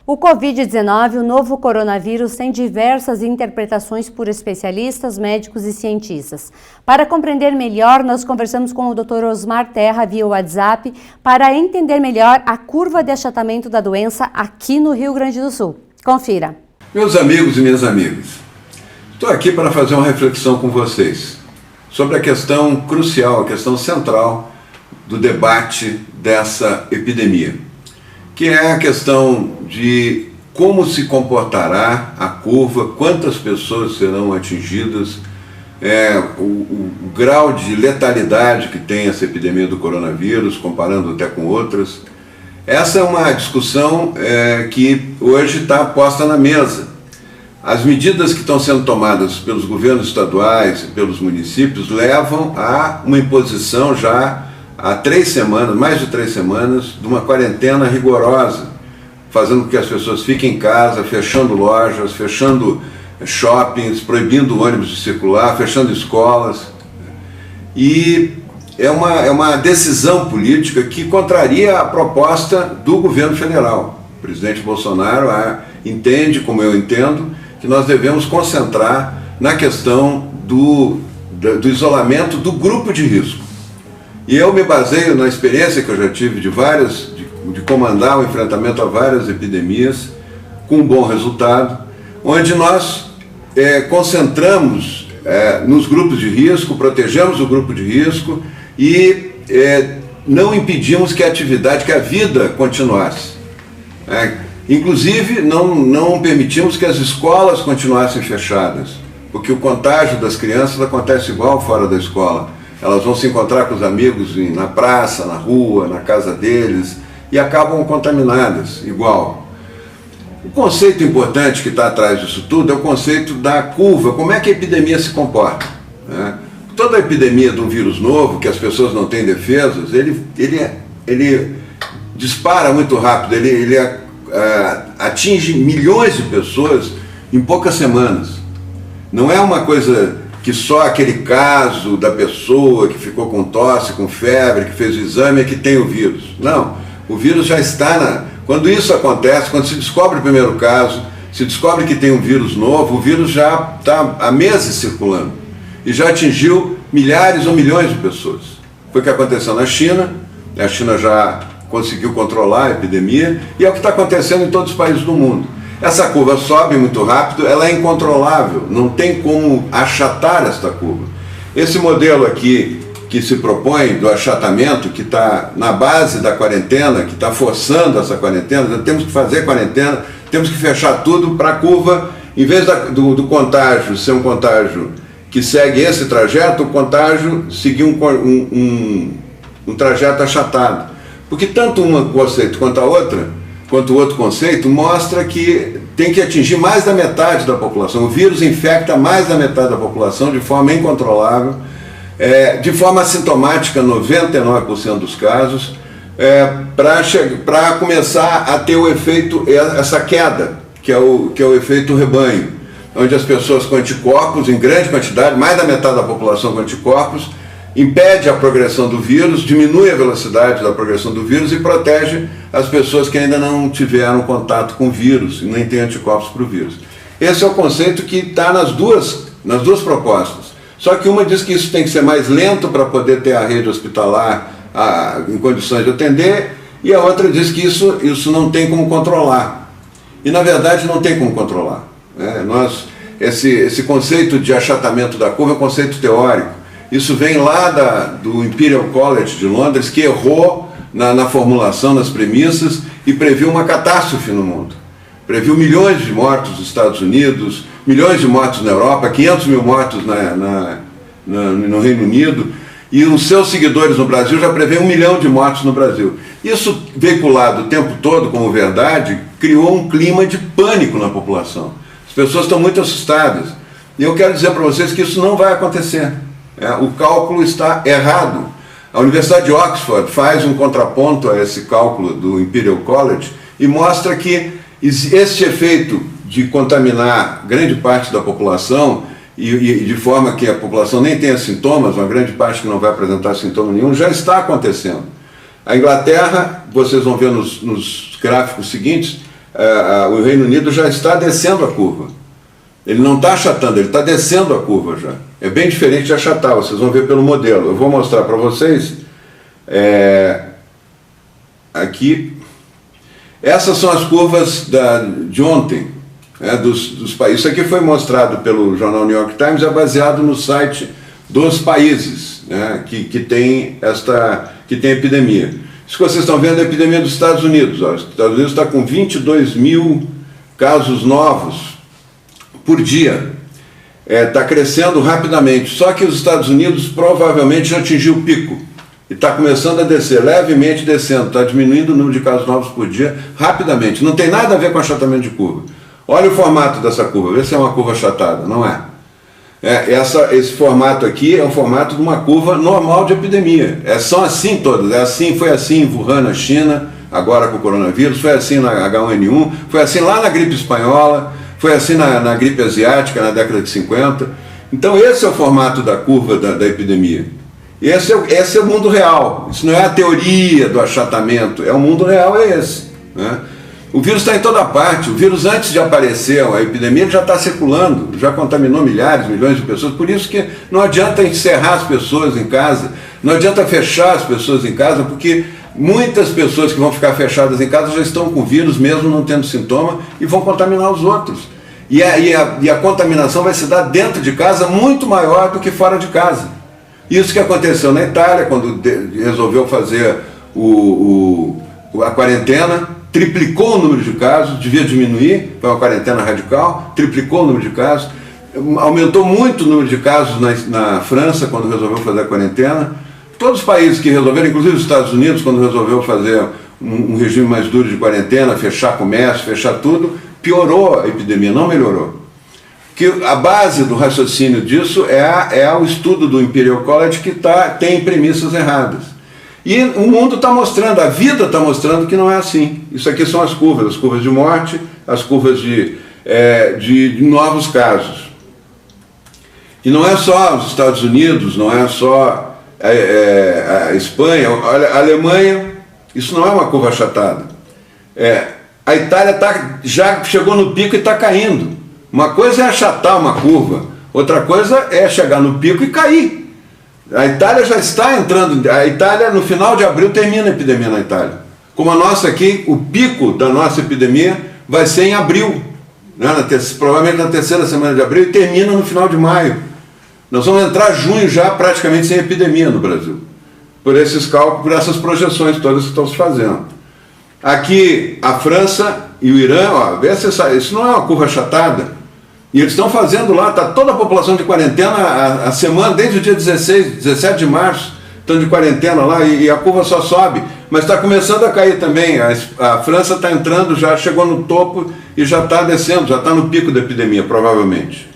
O Covid-19, o novo coronavírus, tem diversas interpretações por especialistas, médicos e cientistas. Para compreender melhor, nós conversamos com o Dr. Osmar Terra via WhatsApp para entender melhor a curva de achatamento da doença aqui no Rio Grande do Sul. Confira. Meus amigos e minhas amigas, estou aqui para fazer uma reflexão com vocês sobre a questão crucial, a questão central do debate dessa epidemia, que é a questão de como se comportará a curva, quantas pessoas serão atingidas, o grau de letalidade que tem essa epidemia do coronavírus, comparando até com outras. Essa é uma discussão que hoje está posta na mesa. As medidas que estão sendo tomadas pelos governos estaduais e pelos municípios levam a uma imposição já há 3 semanas, mais de 3 semanas, de uma quarentena rigorosa, fazendo com que as pessoas fiquem em casa, fechando lojas, fechando shoppings, proibindo ônibus de circular, fechando escolas. E é uma decisão política que contraria a proposta do governo federal. O presidente Bolsonaro entende, como eu entendo, que nós devemos concentrar na questão do isolamento do grupo de risco. E eu me baseio na experiência que eu já tive de comandar o enfrentamento a várias epidemias, com um bom resultado, onde nós concentramos nos grupos de risco, protegemos o grupo de risco e não impedimos que a vida continuasse. Inclusive, não permitimos que as escolas continuassem fechadas, porque o contágio das crianças acontece igual fora da escola. Elas vão se encontrar com os amigos na praça, na rua, na casa deles, e acabam contaminadas, igual. O conceito importante que está atrás disso tudo é o conceito da curva, como é que a epidemia se comporta. Toda epidemia de um vírus novo, que as pessoas não têm defesas, ele dispara muito rápido, ele atinge milhões de pessoas em poucas semanas. Não é uma coisa que só aquele caso da pessoa que ficou com tosse, com febre, que fez o exame é que tem o vírus. Não, o vírus já está Quando isso acontece, quando se descobre o primeiro caso, se descobre que tem um vírus novo, o vírus já está há meses circulando e já atingiu milhares ou milhões de pessoas. Foi o que aconteceu na China, a China já conseguiu controlar a epidemia e é o que está acontecendo em todos os países do mundo. Essa curva sobe muito rápido, ela é incontrolável, não tem como achatar esta curva. Esse modelo aqui que se propõe do achatamento, que está na base da quarentena, que está forçando essa quarentena, temos que fazer quarentena, temos que fechar tudo para a curva, em vez do contágio ser um contágio que segue esse trajeto, o contágio seguir um trajeto achatado. Porque tanto um conceito quanto o outro conceito, mostra que tem que atingir mais da metade da população. O vírus infecta mais da metade da população de forma incontrolável, de forma assintomática, 99% dos casos, para começar a ter o efeito, essa queda, que é o efeito rebanho, onde as pessoas com anticorpos, em grande quantidade, mais da metade da população com anticorpos, impede a progressão do vírus, diminui a velocidade da progressão do vírus e protege as pessoas que ainda não tiveram contato com o vírus e nem têm anticorpos para o vírus. Esse é o conceito que está nas duas propostas. Só que uma diz que isso tem que ser mais lento para poder ter a rede hospitalar em condições de atender, e a outra diz que isso não tem como controlar. E na verdade não tem como controlar. Esse conceito de achatamento da curva é um conceito teórico. Isso vem lá do Imperial College de Londres, que errou na formulação, nas premissas, e previu uma catástrofe no mundo. Previu milhões de mortos nos Estados Unidos, milhões de mortos na Europa, 500 mil mortos no Reino Unido, e os seus seguidores no Brasil já prevê 1 milhão de mortos no Brasil. Isso, veiculado o tempo todo como verdade, criou um clima de pânico na população. As pessoas estão muito assustadas. E eu quero dizer para vocês que isso não vai acontecer. O cálculo está errado. A Universidade de Oxford faz um contraponto a esse cálculo do Imperial College e mostra que este efeito de contaminar grande parte da população e de forma que a população nem tenha sintomas, uma grande parte que não vai apresentar sintoma nenhum, já está acontecendo. A Inglaterra, vocês vão ver nos gráficos seguintes, o Reino Unido já está descendo a curva. Ele não está achatando, ele está descendo a curva já. É bem diferente de achatar, vocês vão ver pelo modelo. Eu vou mostrar para vocês aqui. Essas são as curvas de ontem, dos países. Isso aqui foi mostrado pelo jornal New York Times, é baseado no site dos países, né, que tem epidemia. Isso que vocês estão vendo é a epidemia dos Estados Unidos. Os Estados Unidos está com 22 mil casos novos por dia. Está crescendo rapidamente. Só que os Estados Unidos provavelmente já atingiu o pico. E está começando a descer, levemente descendo. Está diminuindo o número de casos novos por dia rapidamente. Não tem nada a ver com achatamento de curva. Olha o formato dessa curva. Vê se é uma curva achatada. Não é. Esse formato aqui é um formato de uma curva normal de epidemia. São assim todas. Foi assim em Wuhan, na China, agora com o coronavírus, foi assim na H1N1, foi assim lá na gripe espanhola, foi assim na gripe asiática na década de 50. Então esse é o formato da curva da epidemia. Esse é o mundo real. Isso não é a teoria do achatamento, o mundo real é esse, né? O vírus está em toda parte. O vírus, antes de aparecer a epidemia, ele já está circulando, já contaminou milhares, milhões de pessoas. Por isso que não adianta encerrar as pessoas em casa, não adianta fechar as pessoas em casa, porque muitas pessoas que vão ficar fechadas em casa já estão com vírus, mesmo não tendo sintoma, e vão contaminar os outros. E a contaminação vai se dar dentro de casa muito maior do que fora de casa. Isso que aconteceu na Itália, quando resolveu fazer a quarentena, triplicou o número de casos, devia diminuir, foi uma quarentena radical, triplicou o número de casos, aumentou muito o número de casos na França, quando resolveu fazer a quarentena. Todos os países que resolveram, inclusive os Estados Unidos, quando resolveu fazer um regime mais duro de quarentena, fechar comércio, fechar tudo, piorou a epidemia, não melhorou. Que a base do raciocínio disso é o estudo do Imperial College, que tem premissas erradas. E o mundo está mostrando, a vida está mostrando que não é assim. Isso aqui são as curvas de morte, as curvas de novos casos. E não é só os Estados Unidos, não é só a Espanha, olha, a Alemanha, isso não é uma curva achatada. A Itália já chegou no pico e está caindo. Uma coisa é achatar uma curva, outra coisa é chegar no pico e cair. A Itália já está entrando, a Itália no final de abril termina a epidemia na Itália. Como a nossa aqui, o pico da nossa epidemia vai ser em abril, né? Provavelmente na terceira semana de abril, e termina no final de maio. Nós vamos entrar junho já praticamente sem epidemia no Brasil, por esses cálculos, por essas projeções todas que estão se fazendo. Aqui a França e o Irã, vê se isso não é uma curva achatada. E eles estão fazendo lá, está toda a população de quarentena a semana, desde o dia 17 de março, estão de quarentena lá e a curva só sobe. Mas está começando a cair também. A França está entrando, já chegou no topo e já está descendo, já está no pico da epidemia, provavelmente.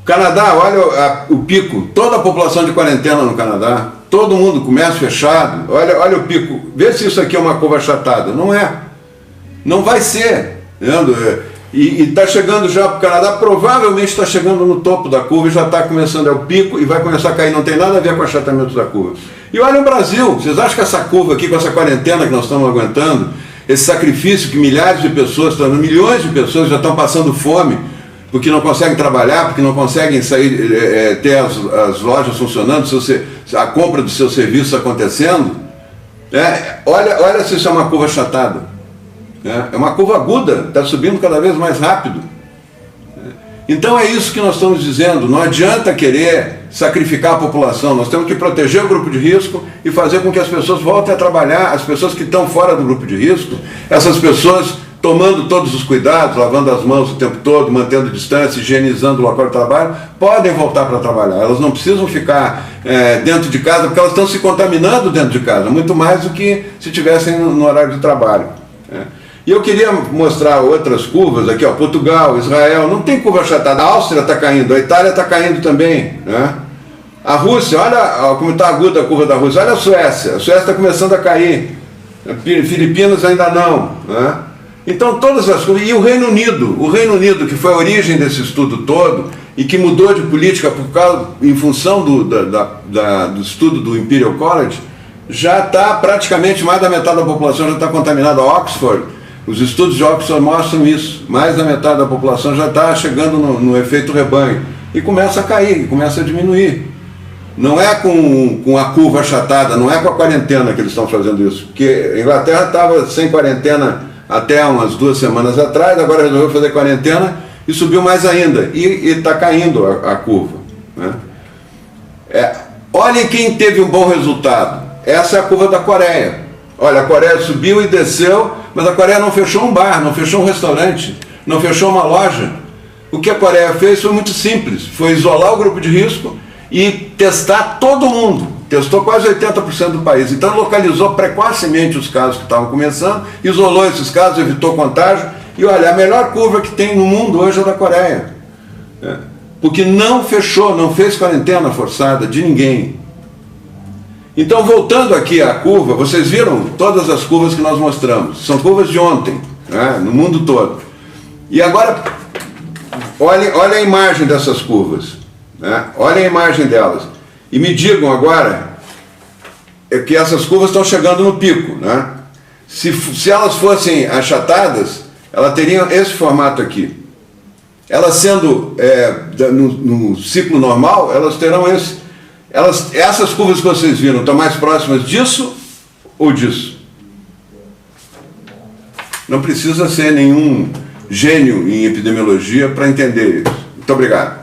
Canadá, olha o pico, toda a população de quarentena no Canadá, todo mundo, comércio fechado, olha o pico. Vê se isso aqui é uma curva achatada. Não é. Não vai ser. E está chegando já para o Canadá, provavelmente está chegando no topo da curva e já está começando, o pico, e vai começar a cair, não tem nada a ver com o achatamento da curva. E olha o Brasil, vocês acham que essa curva aqui, com essa quarentena que nós estamos aguentando, esse sacrifício que milhares de pessoas, milhões de pessoas já estão passando fome, porque não conseguem trabalhar, porque não conseguem sair, ter as lojas funcionando, a compra dos seus serviços acontecendo, olha se isso é uma curva achatada. É uma curva aguda, está subindo cada vez mais rápido. Então é isso que nós estamos dizendo, não adianta querer sacrificar a população, nós temos que proteger o grupo de risco e fazer com que as pessoas voltem a trabalhar, as pessoas que estão fora do grupo de risco, essas pessoas tomando todos os cuidados, lavando as mãos o tempo todo, mantendo distância, higienizando o local de trabalho, podem voltar para trabalhar. Elas não precisam ficar dentro de casa, porque elas estão se contaminando dentro de casa, muito mais do que se estivessem no horário de trabalho. E eu queria mostrar outras curvas aqui, Portugal, Israel, não tem curva achatada, a Áustria está caindo, a Itália está caindo também, né? A Rússia, olha como está aguda a curva da Rússia, olha a Suécia está começando a cair, Filipinas ainda não, né? Então todas as curvas, e o Reino Unido, que foi a origem desse estudo todo, e que mudou de política em função do estudo do Imperial College, já está praticamente mais da metade da população já está contaminada. Oxford, os estudos de Oxford mostram isso, mais da metade da população já está chegando no efeito rebanho, e começa a cair, começa a diminuir. Não é com a curva achatada, não é com a quarentena que eles estão fazendo isso, porque a Inglaterra estava sem quarentena até umas 2 semanas atrás, agora resolveu fazer quarentena e subiu mais ainda, e está caindo a curva, né? Olhem quem teve um bom resultado. Essa é a curva da Coreia. Olha, a Coreia subiu e desceu, mas a Coreia não fechou um bar, não fechou um restaurante, não fechou uma loja. O que a Coreia fez foi muito simples, foi isolar o grupo de risco e testar todo mundo. Testou quase 80% do país. Então localizou precocemente os casos que estavam começando, isolou esses casos, evitou contágio. E olha, a melhor curva que tem no mundo hoje é da Coreia. Porque não fechou, não fez quarentena forçada de ninguém. Então, voltando aqui à curva, vocês viram todas as curvas que nós mostramos. São curvas de ontem, né, no mundo todo. E agora, olhem a imagem dessas curvas. Né? Olhem a imagem delas. E me digam agora que essas curvas estão chegando no pico. Né? Se elas fossem achatadas, elas teriam esse formato aqui. Elas sendo no ciclo normal, elas terão esse. Essas curvas que vocês viram estão mais próximas disso ou disso? Não precisa ser nenhum gênio em epidemiologia para entender isso. Muito obrigado.